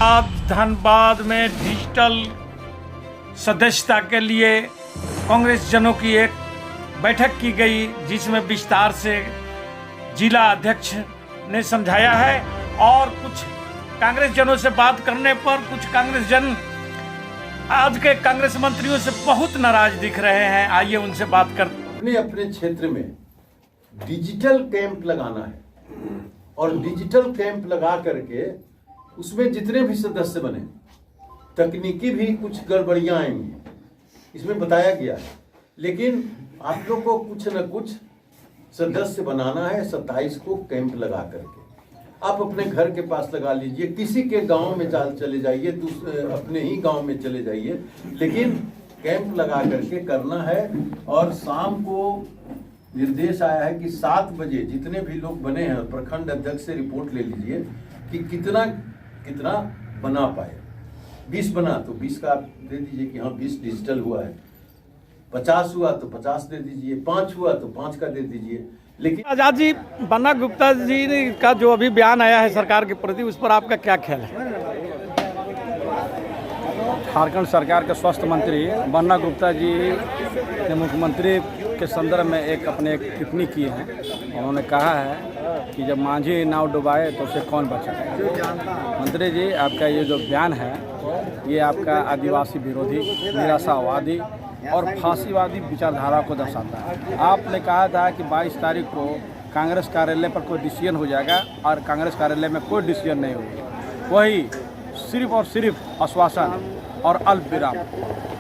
आज धनबाद में डिजिटल सदस्यता के लिए कांग्रेस जनों की एक बैठक की गई, जिसमें विस्तार से जिला अध्यक्ष ने समझाया है और कुछ कांग्रेस जनों से बात करने पर कुछ कांग्रेस जन आज के कांग्रेस मंत्रियों से बहुत नाराज दिख रहे हैं। आइए उनसे बात करते। अपने अपने क्षेत्र में डिजिटल कैंप लगाना है और डिजिटल कैंप लगा करके उसमें जितने भी सदस्य बने, तकनीकी भी कुछ गड़बड़ियां आएंगी, इसमें बताया गया है। लेकिन आप लोग को कुछ न कुछ सदस्य बनाना है। 27 को कैंप लगा करके आप अपने घर के पास लगा लीजिए, किसी के गांव में चले जाइए, अपने ही गांव में चले जाइए, लेकिन कैंप लगा करके करना है। और शाम को निर्देश आया है कि 7 बजे जितने भी लोग बने हैं प्रखंड अध्यक्ष से रिपोर्ट ले लीजिए कि कितना बना पाए। 20 बना तो 20 का आप दे दीजिए कि हाँ 20 डिजिटल हुआ है, 50 हुआ तो 50 दे दीजिए, 5 हुआ तो 5 का दे दीजिए। लेकिन आजाद जी, बन्ना गुप्ता जी का जो अभी बयान आया है सरकार के प्रति, उस पर आपका क्या ख्याल है? झारखंड सरकार के स्वास्थ्य मंत्री बन्ना गुप्ता जी ने मुख्यमंत्री के संदर्भ में एक टिप्पणी की है। उन्होंने कहा है कि जब मांझी नाव डुबाए तो उसे कौन बचाए। मंत्री जी, आपका ये जो बयान है ये आपका आदिवासी विरोधी, निराशावादी और फांसीवादी विचारधारा को दर्शाता है। आपने कहा था कि 22 तारीख को कांग्रेस कार्यालय पर कोई डिसीजन हो जाएगा और कांग्रेस कार्यालय में कोई डिसीजन नहीं होगी। वही सिर्फ और सिर्फ आश्वासन और अल्प विराम,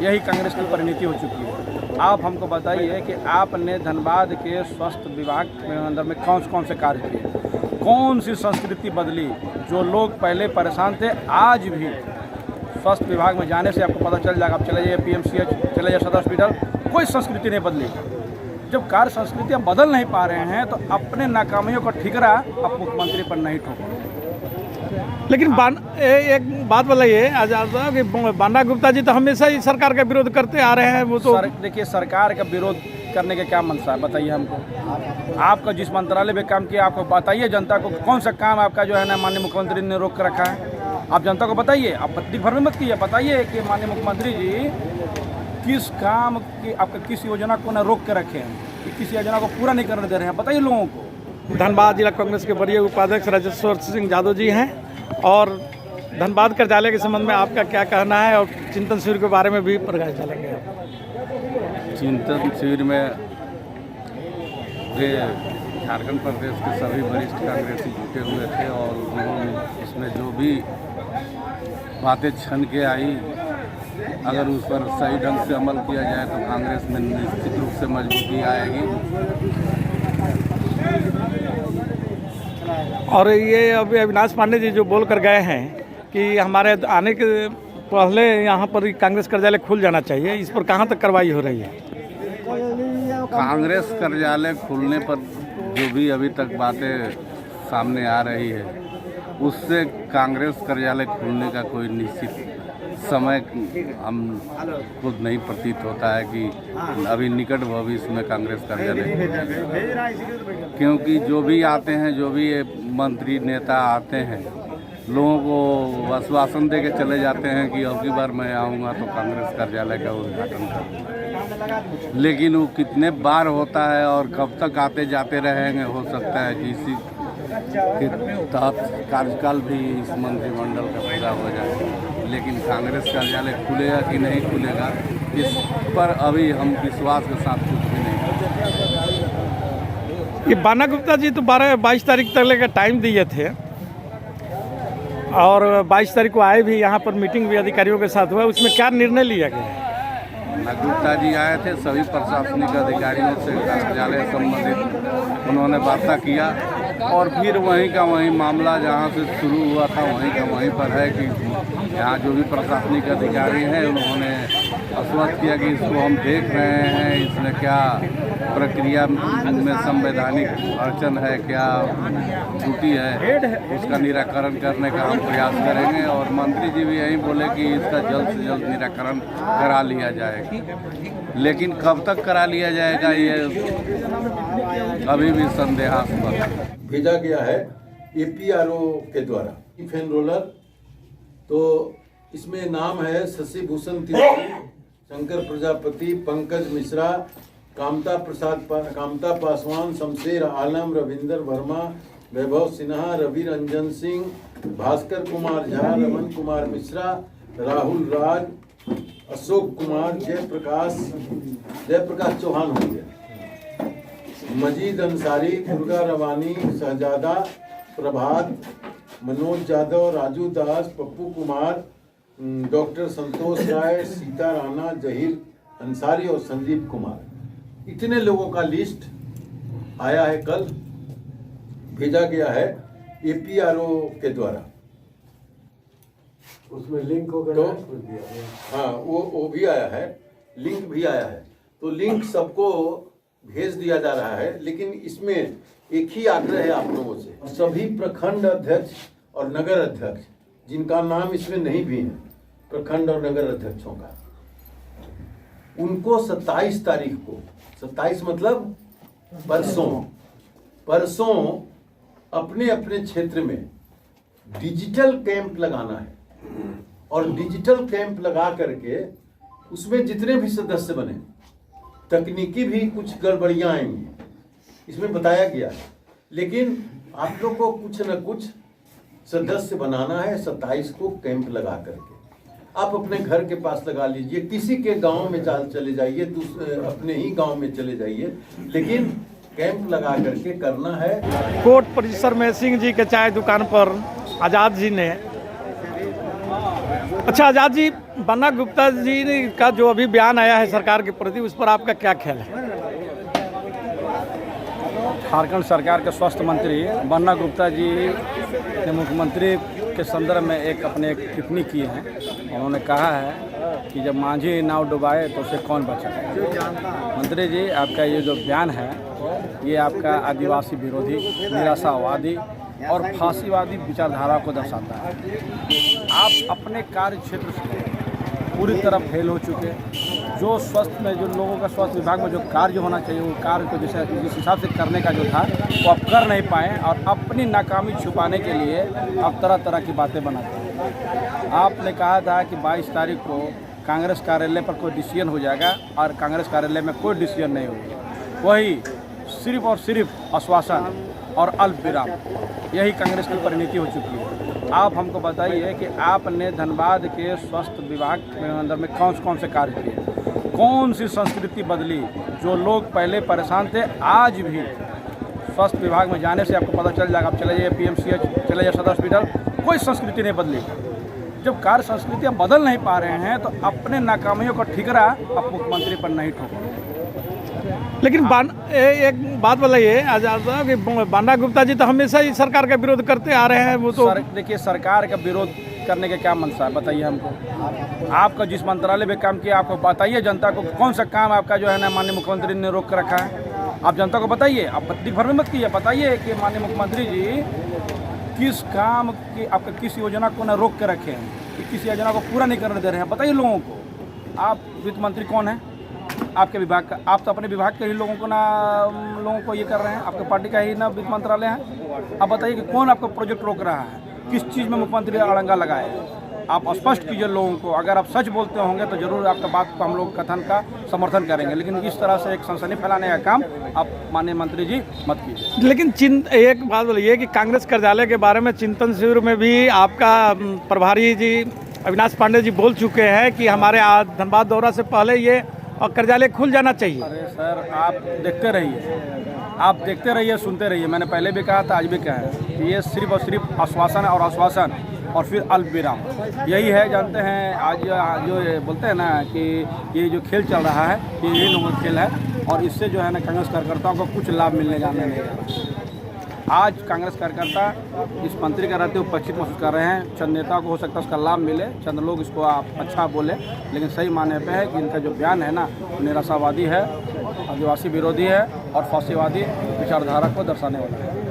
यही कांग्रेस की परिणति हो चुकी है। आप हमको बताइए कि आपने धनबाद के स्वास्थ्य विभाग के अंदर में कौन से कार्य किए, कौन सी संस्कृति बदली। जो लोग पहले परेशान थे, आज भी स्वास्थ्य विभाग में जाने से आपको पता चल जाएगा। आप चले जाइए PMCH, चले जाइए सदर हॉस्पिटल, कोई संस्कृति नहीं बदली। जब कार्य संस्कृतियाँ बदल नहीं पा रहे हैं तो अपने नाकामियों का ठिकरा आप मुख्यमंत्री पर नहीं ठोको। लेकिन एक बात बताइए आजाद साहब कि बन्ना गुप्ता जी तो हमेशा ही सरकार का विरोध करते आ रहे हैं। वो तो देखिए, सरकार का विरोध करने का क्या मंशा है बताइए हमको। आपका जिस मंत्रालय में काम किया आपको बताइए, जनता को कौन सा काम आपका जो है ना माननीय मुख्यमंत्री ने रोक कर रखा है। आप जनता को बताइए, आप पत्नी भर में मत कीजिए, बताइए कि माननीय मुख्यमंत्री जी किस काम की आपका किस योजना को ना रोक के रखे हैं, कि किस योजना को पूरा नहीं करने दे रहे हैं, बताइए लोगों को। धनबाद जिला कांग्रेस के वरीय उपाध्यक्ष राजेश्वर सिंह यादव जी हैं और धनबाद कार्यालय के संबंध में आपका क्या कहना है और चिंतन शिविर के बारे में भी प्रकाश डालेंगे। चिंतन शिविर में झारखंड प्रदेश के सभी वरिष्ठ कांग्रेसी जुटे हुए थे और उन्होंने इसमें जो भी बातें छन के आई, अगर उस पर सही ढंग से अमल किया जाए तो कांग्रेस में निश्चित रूप से मजबूती आएगी। और ये अभी अविनाश पांडे जी जो बोल कर गए हैं कि हमारे आने के पहले यहाँ पर कांग्रेस कार्यालय खुल जाना चाहिए, इस पर कहाँ तक कार्रवाई हो रही है? कांग्रेस कार्यालय खुलने पर जो भी अभी तक बातें सामने आ रही है, उससे कांग्रेस कार्यालय खुलने का कोई निश्चित समय हम खुद नहीं प्रतीत होता है कि अभी निकट भविष्य में कांग्रेस कार्यालय, क्योंकि जो भी आते हैं, जो भी मंत्री नेता आते हैं, लोगों को आश्वासन दे के चले जाते हैं कि अब की बार मैं आऊँगा तो कांग्रेस कार्यालय का उद्घाटन करूँगा। लेकिन वो कितने बार होता है और कब तक आते जाते रहेंगे, हो सकता है कि इसी के तहत कार्यकाल भी इस मंत्रिमंडल का पूरा हो जाए। लेकिन कांग्रेस कार्यालय खुलेगा कि नहीं खुलेगा, इस पर अभी हम विश्वास के साथ कुछ भी नहीं कर। ये बन्ना गुप्ता जी तो 22 तारीख तक का टाइम दिए थे और 22 तारीख को आए भी, यहाँ पर मीटिंग भी अधिकारियों के साथ हुआ, उसमें क्या निर्णय लिया गया? गुप्ता जी आए थे, सभी प्रशासनिक अधिकारियों से कार्यालय संबंधित उन्होंने वार्ता किया और फिर वहीं का वहीं मामला जहाँ से शुरू हुआ था वहीं का वहीं पर है कि यहाँ जो भी प्रशासनिक अधिकारी हैं उन्होंने आश्वस्त किया कि इसको हम देख रहे हैं, इसमें क्या प्रक्रिया में संवैधानिक अड़चन है, क्या त्रुटि है, उसका निराकरण करने का हम प्रयास करेंगे। और मंत्री जी भी यही बोले कि इसका जल्द से जल्द निराकरण करा लिया जाएगा। लेकिन कब तक करा लिया जाएगा ये अभी भी संदेहास्पद है। भेजा गया है APRO के द्वारा फेनरोलर तो इसमें नाम है शशि भूषण तिवारी, शंकर प्रजापति, पंकज मिश्रा, कामता पासवान, शमशेर आलम, रविंदर वर्मा, वैभव सिन्हा, रवि रंजन सिंह, भास्कर कुमार झा, रमन कुमार मिश्रा, राहुल राज, अशोक कुमार, जयप्रकाश चौहान हो गया, मजीद अंसारी, दुर्गा रवानी, शहजादा, प्रभात, मनोज यादव, राजू दास, पप्पू कुमार, डॉक्टर संतोष राय, सीता राणा, जहीर अंसारी और संदीप कुमार, इतने लोगों का लिस्ट आया है, कल भेजा गया है APRO के द्वारा। उसमें लिंक होगा तो हाँ, वो भी आया है, लिंक भी आया है, तो लिंक सबको भेज दिया जा रहा है। लेकिन इसमें एक ही आग्रह है आप लोगों से, सभी प्रखंड अध्यक्ष और नगर अध्यक्ष जिनका नाम इसमें नहीं भी है, प्रखंड और नगर अध्यक्षों का, उनको 27 तारीख को, 27 मतलब परसों अपने अपने क्षेत्र में डिजिटल कैंप लगाना है। और डिजिटल कैंप लगा करके उसमें जितने भी सदस्य बने, तकनीकी भी कुछ गड़बड़ियां आएंगी, इसमें बताया गया है, लेकिन आप लोग को कुछ न कुछ सदस्य बनाना है। 27 को कैंप लगा करके आप अपने घर के पास लगा लीजिए, किसी के गांव में चले जाइए, अपने ही गांव में चले जाइए, लेकिन कैंप लगा करके करना है। कोर्ट परिसर में सिंह जी के चाय दुकान पर आज़ाद जी ने, अच्छा आज़ाद जी, बन्ना गुप्ता जी का जो अभी बयान आया है सरकार के प्रति, उस पर आपका क्या ख्याल है? झारखंड सरकार के स्वास्थ्य मंत्री बन्ना गुप्ता जी ने मुख्यमंत्री के संदर्भ में एक टिप्पणी की है। उन्होंने कहा है कि जब मांझी नाव डुबाए तो उसे कौन बचाए। मंत्री जी, आपका ये जो बयान है, ये आपका आदिवासी विरोधी, निराशावादी और फांसीवादी विचारधारा को दर्शाता है। आप अपने कार्य क्षेत्र से पूरी तरह फेल हो चुके। जो स्वास्थ्य में, जो लोगों का स्वास्थ्य विभाग में जो कार्य होना चाहिए, वो कार्य को जिस हिसाब से करने का जो था वो आप कर नहीं पाए, और अपनी नाकामी छुपाने के लिए आप तरह तरह की बातें बनाते हैं। आपने कहा था कि 22 तारीख को कांग्रेस कार्यालय पर कोई डिसीजन हो जाएगा, और कांग्रेस कार्यालय में कोई डिसीजन नहीं होगा। वही सिर्फ और सिर्फ आश्वासन और अल्प विराम, यही कांग्रेस की परिणति हो चुकी है। आप हमको बताइए कि आपने धनबाद के स्वास्थ्य विभाग के अंदर में कौन से कार्य किए, कौन सी संस्कृति बदली। जो लोग पहले परेशान थे, आज भी स्वास्थ्य विभाग में जाने से आपको पता चल जाएगा। आप चले जाइए PMCH, चले जाइए सदर हॉस्पिटल, कोई संस्कृति नहीं बदली। जब कार्य संस्कृतियाँ बदल नहीं पा रहे हैं, तो अपने नाकामियों का ठिकरा आप मुख्यमंत्री पर नहीं ठोकें। लेकिन एक बात बताइए आज़ाद साहब कि बन्ना गुप्ता जी तो हमेशा ही सरकार का विरोध करते आ रहे हैं। वो तो देखिए, सरकार का विरोध करने का क्या मंशा है, बताइए हमको। आपका जिस मंत्रालय में काम किया, आपको बताइए जनता को कौन सा काम आपका जो है ना माननीय मुख्यमंत्री ने रोक कर रखा है। आप जनता को बताइए, आप दिन भर में मत कीजिए, बताइए कि माननीय मुख्यमंत्री जी किस काम की, आपका किस योजना को ना रोक के रखे हैं, कि किस योजना को पूरा नहीं करने दे रहे हैं, बताइए लोगों को। आप वित्त मंत्री कौन है आपके विभाग का? आप तो अपने विभाग के ही लोगों को ये कर रहे हैं, आपके पार्टी का ही ना वित्त मंत्रालय है। आप बताइए कि कौन आपका प्रोजेक्ट रोक रहा है, किस चीज़ में मुख्यमंत्री अड़ंगा लगाए। आप स्पष्ट कीजिए लोगों को। अगर आप सच बोलते होंगे तो जरूर आपका बात को हम लोग कथन का समर्थन करेंगे, लेकिन इस तरह से एक सनसनी फैलाने का काम आप माननीय मंत्री जी मत कीजिए। लेकिन एक बात बोलिए कि कांग्रेस कार्यालय के बारे में चिंतन शिविर में भी आपका प्रभारी जी अविनाश पांडे जी बोल चुके हैं कि हमारे धनबाद दौरा से पहले ये और कार्यालय खुल जाना चाहिए। अरे सर, आप देखते रहिए, सुनते रहिए। मैंने पहले भी कहा था, आज भी कहा है कि ये सिर्फ और सिर्फ आश्वासन और आश्वासन और फिर अल्प विराम, यही है। जानते हैं आज जो बोलते हैं ना कि ये जो खेल चल रहा है, ये यही नंबर खेल है, और इससे जो है ना कांग्रेस कार्यकर्ताओं को कुछ लाभ मिलने जाने नहीं है। आज कांग्रेस कार्यकर्ता इस मंत्री का रहते हुए उपस्थित महसूस कर रहे हैं। चंद नेताओं को हो सकता है उसका लाभ मिले, चंद लोग इसको आप अच्छा बोले, लेकिन सही माने पे है कि इनका जो बयान है ना, निराशावादी है, आदिवासी विरोधी है और फांसीवादी विचारधारा को दर्शाने वाला है।